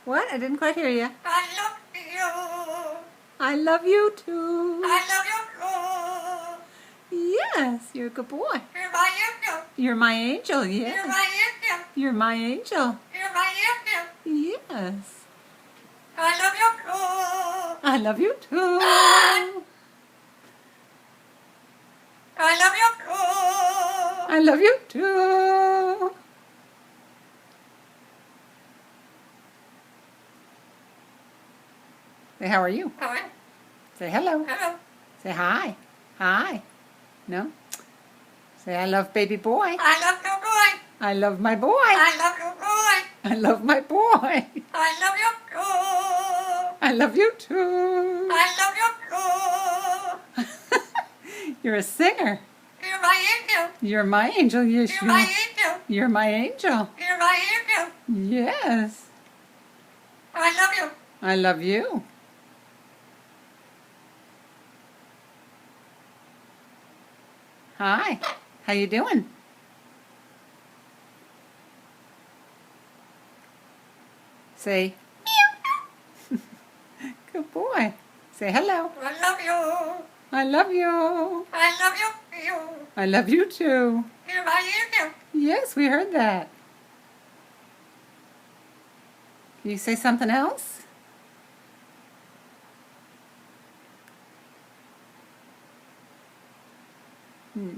What? I didn't quite hear you. I love you. I love you too. I love you too. Yes, you're a good boy. You're my angel. You're my angel, You're yes. my angel. You're my angel. You're my angel. Yes. I love you too. I love you too. I love you too. I love you too. Say, how are you? Hi. Say hello. Hello. Say hi. Hi. No? Say, I love baby boy. I love you boy. I love my boy. I love you boy. I love my boy. I love you too. I love you too. I love you too. You're a singer. You're my angel. You're my angel. Yes, You're you my are. angel. You're my angel. You're my angel. Yes. I love you. I love you. Hi. How you doing? Say, meow. Good boy. Say hello. I love you. I love you. I love you. I love you too. You're my angel. Yes, we heard that. Can you say something else? No.